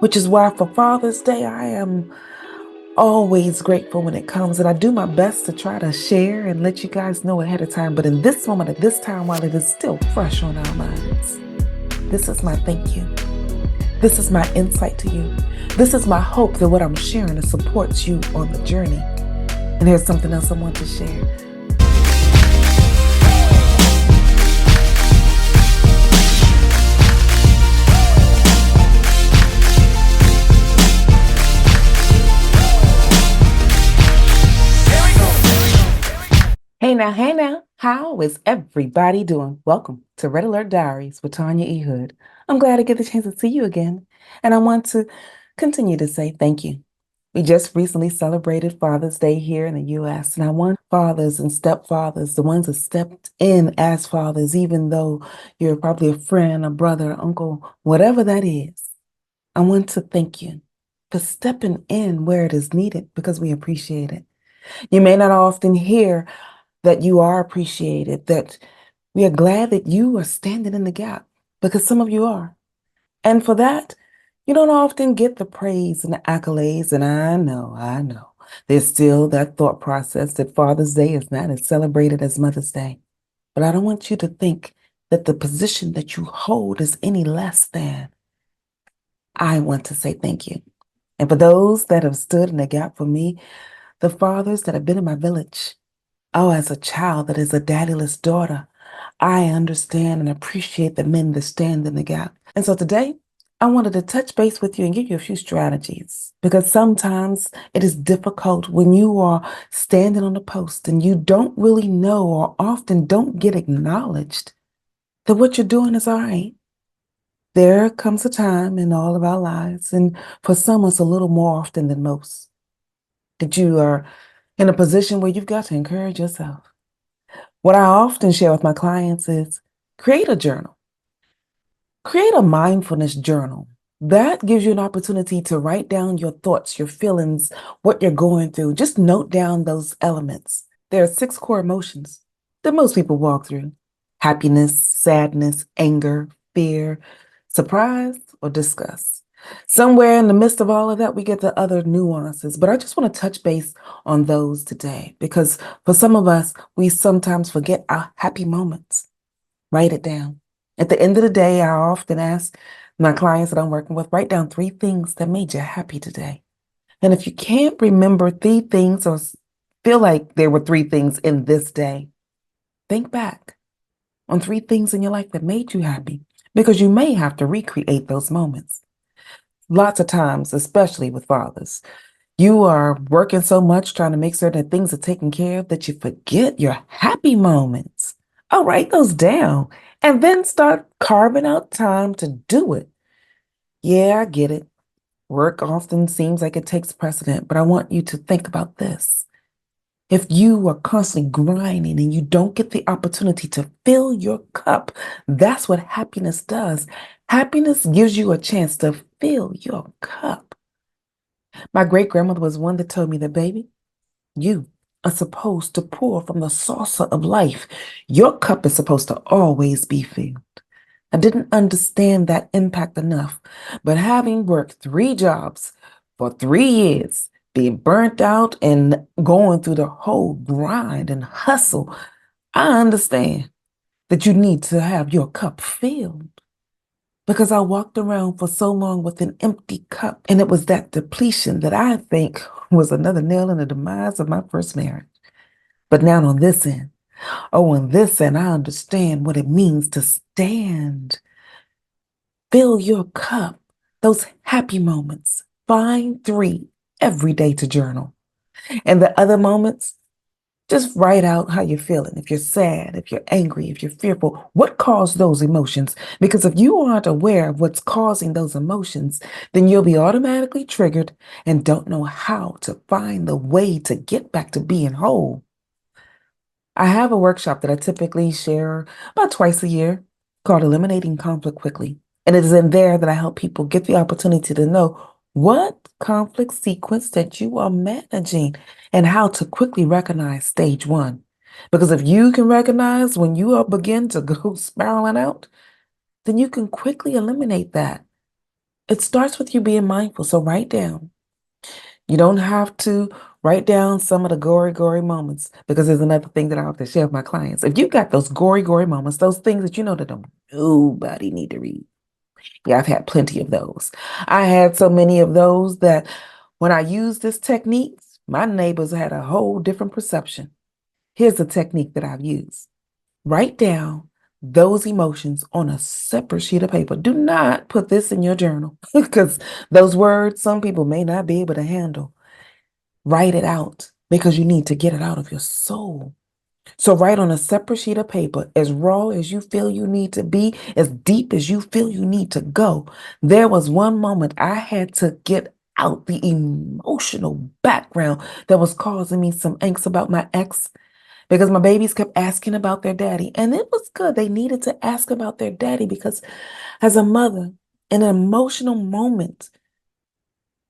which is why for Father's Day, I am always grateful when it comes. And I do my best to try to share and let you guys know ahead of time. But in this moment, at this time, while it is still fresh on our minds, this is my thank you. This is my insight to you. This is my hope that what I'm sharing supports you on the journey. And here's something else I want to share. Hey now, how is everybody doing? Welcome to Red Alert Diaries with Tanya E. Hood. I'm glad to get the chance to see you again, and I want to continue to say thank you. We just recently celebrated Father's Day here in the U.S., and I want fathers and stepfathers, the ones that stepped in as fathers, even though you're probably a friend, a brother, uncle, whatever that is, I want to thank you for stepping in where it is needed because we appreciate it. You may not often hear that you are appreciated, that we are glad that you are standing in the gap because some of you are. And for that, you don't often get the praise and the accolades. And I know, there's still that thought process that Father's Day is not as celebrated as Mother's Day. But I don't want you to think that the position that you hold is any less than. I want to say thank you. And for those that have stood in the gap for me, the fathers that have been in my village, oh, as a child that is a daddyless daughter, I understand and appreciate the men that stand in the gap. And so today, I wanted to touch base with you and give you a few strategies because sometimes it is difficult when you are standing on a post and you don't really know or often don't get acknowledged that what you're doing is all right. There comes a time in all of our lives, and for some, it's a little more often than most, that you are in a position where you've got to encourage yourself. What I often share with my clients is create a journal. Create a mindfulness journal. That gives you an opportunity to write down your thoughts, your feelings, what you're going through. Just note down those elements. There are 6 core emotions that most people walk through: happiness, sadness, anger, fear, surprise, or disgust. Somewhere in the midst of all of that, we get the other nuances. But I just want to touch base on those today because for some of us, we sometimes forget our happy moments. Write it down. At the end of the day, I often ask my clients that I'm working with, write down 3 things that made you happy today. And if you can't remember 3 things or feel like there were 3 things in this day, think back on 3 things in your life that made you happy because you may have to recreate those moments. Lots of times, especially with fathers, you are working so much trying to make certain that things are taken care of that you forget your happy moments. Oh, write those down and then start carving out time to do it. Yeah, I get it. Work often seems like it takes precedent, but I want you to think about this. If you are constantly grinding and you don't get the opportunity to fill your cup, that's what happiness does. Happiness gives you a chance to fill your cup. My great grandmother was one that told me that, baby, you are supposed to pour from the saucer of life. Your cup is supposed to always be filled. I didn't understand that impact enough, but having worked 3 jobs for 3 years, being burnt out and going through the whole grind and hustle, I understand that you need to have your cup filled. Because I walked around for so long with an empty cup, and it was that depletion that I think was another nail in the demise of my first marriage. But now on this end, I understand what it means to stand. Fill your cup, those happy moments. Find 3 every day to journal. And the other moments, just write out how you're feeling. If you're sad, if you're angry, if you're fearful, what caused those emotions? Because if you aren't aware of what's causing those emotions, then you'll be automatically triggered and don't know how to find the way to get back to being whole. I have a workshop that I typically share about twice a year called Eliminating Conflict Quickly. And it is in there that I help people get the opportunity to know what conflict sequence that you are managing and how to quickly recognize stage 1. Because if you can recognize when you are begin to go spiraling out, then you can quickly eliminate that. It starts with you being mindful. So write down. You don't have to write down some of the gory moments because there's another thing that I have to share with my clients. If you got those gory moments, those things that you know that don't nobody need to read. Yeah, I've had plenty of those. I had so many of those that when I used this technique, my neighbors had a whole different perception. Here's the technique that I've used. Write down those emotions on a separate sheet of paper. Do not put this in your journal because those words, some people may not be able to handle. Write it out because you need to get it out of your soul. So write on a separate sheet of paper, as raw as you feel you need to be, as deep as you feel you need to go. There was one moment I had to get out the emotional background that was causing me some angst about my ex because my babies kept asking about their daddy. And it was good. They needed to ask about their daddy because as a mother, in an emotional moment,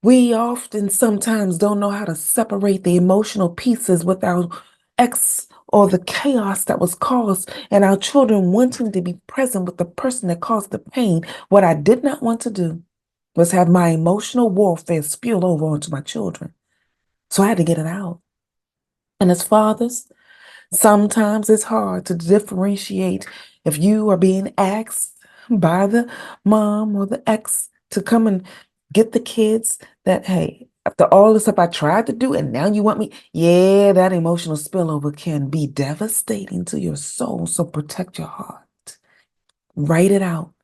we often sometimes don't know how to separate the emotional pieces with our ex or the chaos that was caused and our children wanting to be present with the person that caused the pain. What I did not want to do was have my emotional warfare spill over onto my children. So I had to get it out. And as fathers, sometimes it's hard to differentiate if you are being asked by the mom or the ex to come and get the kids that, hey, after all the stuff I tried to do and now you want me. Yeah, that emotional spillover can be devastating to your soul. So protect your heart. Write it out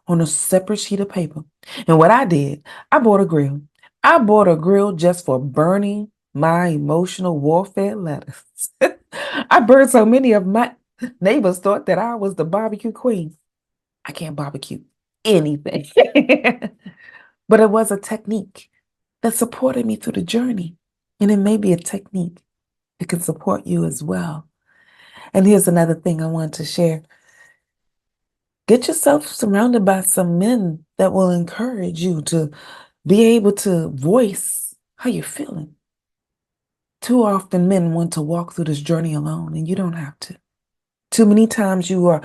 on a separate sheet of paper. And what I did, I bought a grill. I bought a grill just for burning my emotional warfare letters. I burned so many of my neighbors thought that I was the barbecue queen. I can't barbecue anything. But it was a technique that supported me through the journey. And it may be a technique that can support you as well. And here's another thing I want to share. Get yourself surrounded by some men that will encourage you to be able to voice how you're feeling. Too often men want to walk through this journey alone, and you don't have to. Too many times you are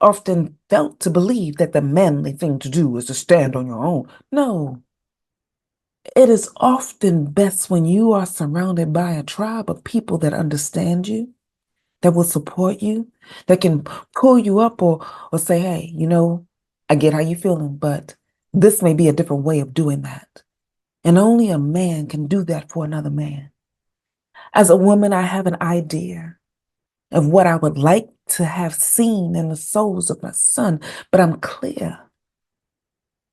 often felt to believe that the manly thing to do is to stand on your own. No, it is often best when you are surrounded by a tribe of people that understand you, that will support you, that can pull you up or say, hey, I get how you're feeling, but this may be a different way of doing that. And only a man can do that for another man. As a woman, I have an idea of what I would like to have seen in the souls of my son, but I'm clear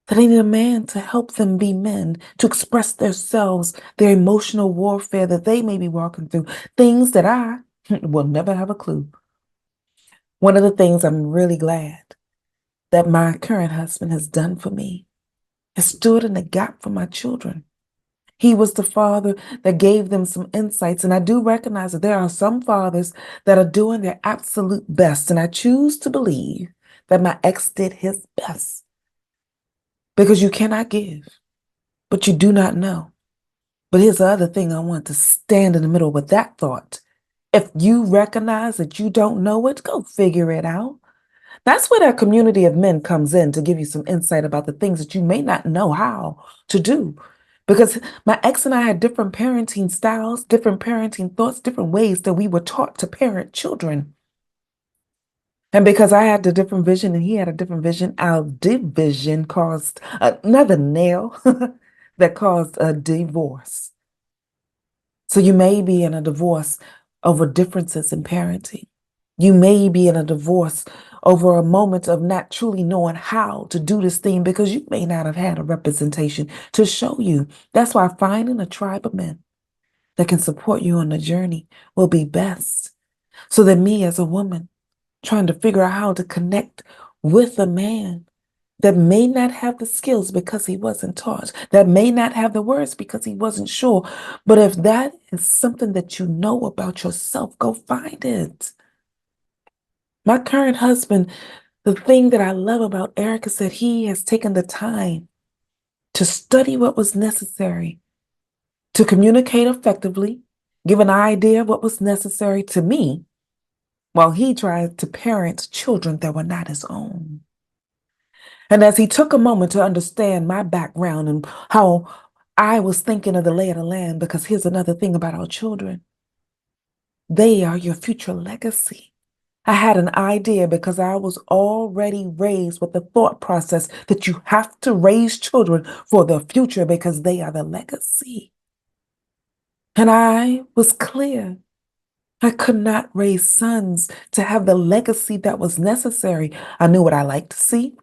that I need a man to help them be men, to express themselves, their emotional warfare that they may be walking through, things that I will never have a clue. One of the things I'm really glad that my current husband has done for me is stood in the gap for my children. He was the father that gave them some insights. And I do recognize that there are some fathers that are doing their absolute best. And I choose to believe that my ex did his best because you cannot give, but you do not know. But here's the other thing I want to stand in the middle with that thought. If you recognize that you don't know it, go figure it out. That's where that community of men comes in to give you some insight about the things that you may not know how to do. Because my ex and I had different parenting styles, different parenting thoughts, different ways that we were taught to parent children. And because I had a different vision and he had a different vision, our division caused another nail that caused a divorce. So you may be in a divorce over differences in parenting. You may be in a divorce over a moment of not truly knowing how to do this thing because you may not have had a representation to show you. That's why finding a tribe of men that can support you on the journey will be best. So that me as a woman trying to figure out how to connect with a man that may not have the skills because he wasn't taught, that may not have the words because he wasn't sure. But if that is something that you know about yourself, go find it. My current husband, the thing that I love about Eric is that he has taken the time to study what was necessary to communicate effectively, give an idea of what was necessary to me, while he tried to parent children that were not his own. And as he took a moment to understand my background and how I was thinking of the lay of the land, because here's another thing about our children. They are your future legacy. I had an idea because I was already raised with the thought process that you have to raise children for the future because they are the legacy. And I was clear. I could not raise sons to have the legacy that was necessary. I knew what I liked to see.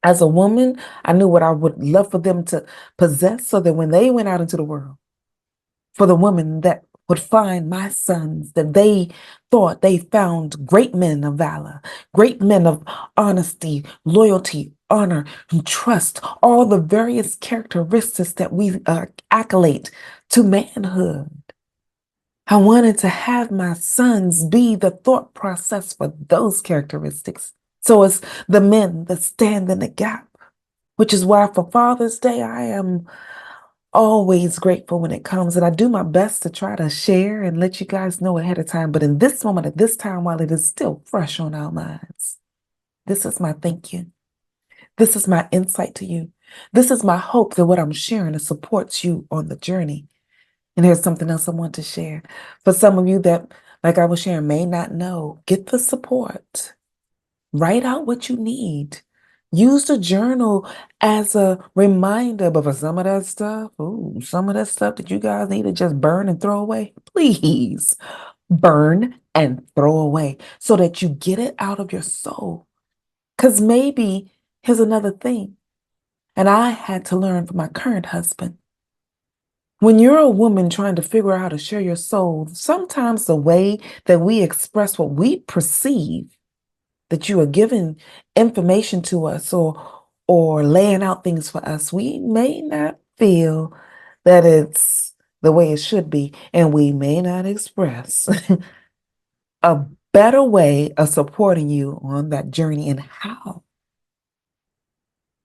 As a woman, I knew what I would love for them to possess so that when they went out into the world, for the women that would find my sons, that they thought they found great men of valor, great men of honesty, loyalty, honor, and trust, all the various characteristics that we accolade to manhood. I wanted to have my sons be the thought process for those characteristics. So it's the men that stand in the gap, which is why for Father's Day, I am always grateful when it comes. And I do my best to try to share and let you guys know ahead of time. But in this moment, at this time, while it is still fresh on our minds, this is my thank you. This is my insight to you. This is my hope that what I'm sharing supports you on the journey. And here's something else I want to share. For some of you that, like I was sharing, may not know, get the support. Write out what you need. Use the journal as a reminder, but for some of that stuff, some of that stuff that you guys need to just burn and throw away, please burn and throw away so that you get it out of your soul. Because maybe here's another thing, and I had to learn from my current husband. When you're a woman trying to figure out how to share your soul, sometimes the way that we express what we perceive that you are giving information to us or laying out things for us, we may not feel that it's the way it should be, and we may not express a better way of supporting you on that journey and how.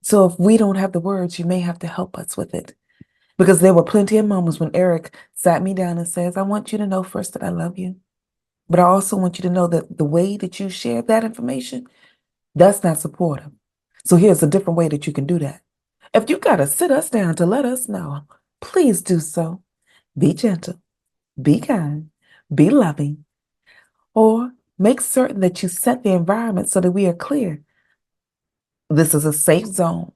So if we don't have the words, you may have to help us with it. Because there were plenty of moments when Eric sat me down and says, I want you to know first that I love you. But I also want you to know that the way that you shared that information, that's not supportive. So here's a different way that you can do that. If you got to sit us down to let us know, please do so. Be gentle, be kind, be loving, or make certain that you set the environment so that we are clear. This is a safe zone.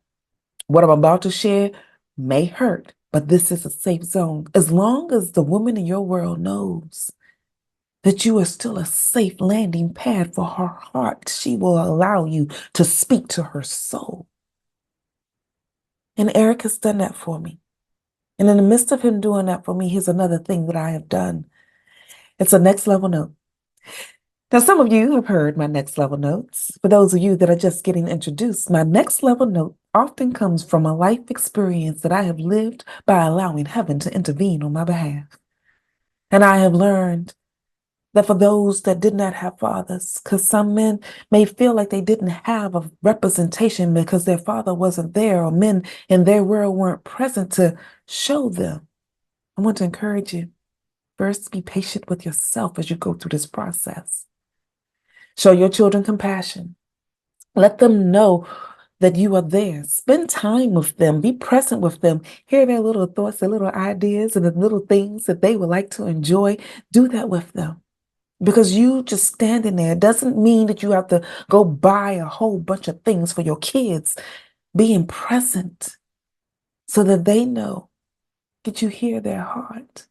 What I'm about to share may hurt, but this is a safe zone. As long as the woman in your world knows that you are still a safe landing pad for her heart, she will allow you to speak to her soul. And Eric has done that for me. And in the midst of him doing that for me, here's another thing that I have done. It's a next level note. Now, some of you have heard my next level notes. For those of you that are just getting introduced, my next level note often comes from a life experience that I have lived by allowing heaven to intervene on my behalf. And I have learned that for those that did not have fathers, because some men may feel like they didn't have a representation because their father wasn't there or men in their world weren't present to show them. I want to encourage you. First, be patient with yourself as you go through this process. Show your children compassion. Let them know that you are there. Spend time with them. Be present with them. Hear their little thoughts, their little ideas, and the little things that they would like to enjoy. Do that with them. Because you just standing there doesn't mean that you have to go buy a whole bunch of things for your kids. Being present so that they know that you hear their heart,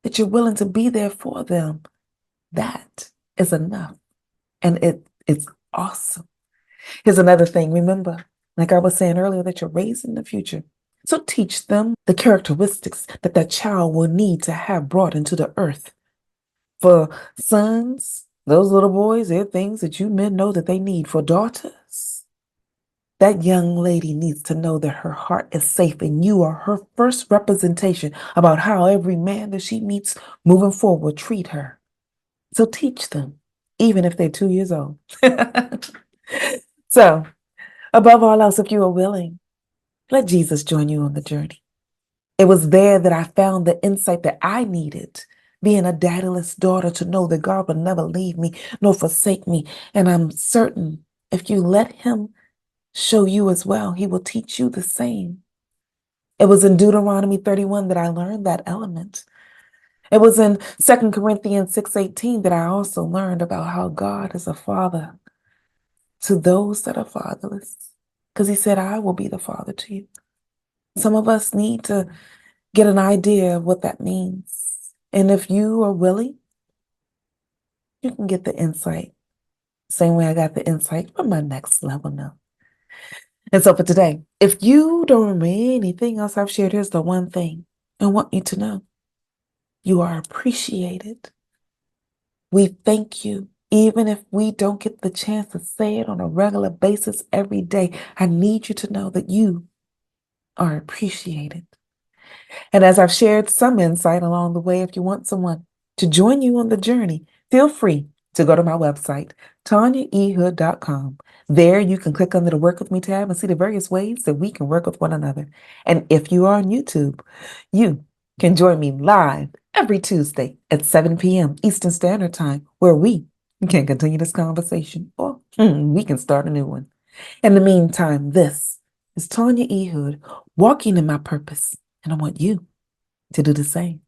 that you're willing to be there for them. That is enough. And it's awesome. Here's another thing. Remember, like I was saying earlier, that you're raising the future. So teach them the characteristics that that child will need to have brought into the earth. For sons, those little boys, they're things that you men know that they need. For daughters, that young lady needs to know that her heart is safe and you are her first representation about how every man that she meets moving forward treat her. So teach them, even if they're 2 years old. So, above all else, if you are willing, let Jesus join you on the journey. It was there that I found the insight that I needed, being a daddyless daughter, to know that God would never leave me nor forsake me. And I'm certain if you let Him show you as well. He will teach you the same. It was in Deuteronomy 31 that I learned that element. It was in 2 Corinthians 6:18 that I also learned about how God is a father to those that are fatherless. Because he said, I will be the father to you. Some of us need to get an idea of what that means. And if you are willing, you can get the insight. Same way I got the insight from my next level now. And so for today, if you don't remember anything else I've shared, here's the one thing I want you to know. You are appreciated. We thank you. Even if we don't get the chance to say it on a regular basis every day, I need you to know that you are appreciated. And as I've shared some insight along the way, if you want someone to join you on the journey, feel free to go to my website, TanyaEHood.com. There you can click under the Work With Me tab and see the various ways that we can work with one another. And if you are on YouTube, you can join me live every Tuesday at 7 p.m. Eastern Standard Time, where we can continue this conversation or we can start a new one. In the meantime, this is Tanya Ehud walking in my purpose, and I want you to do the same.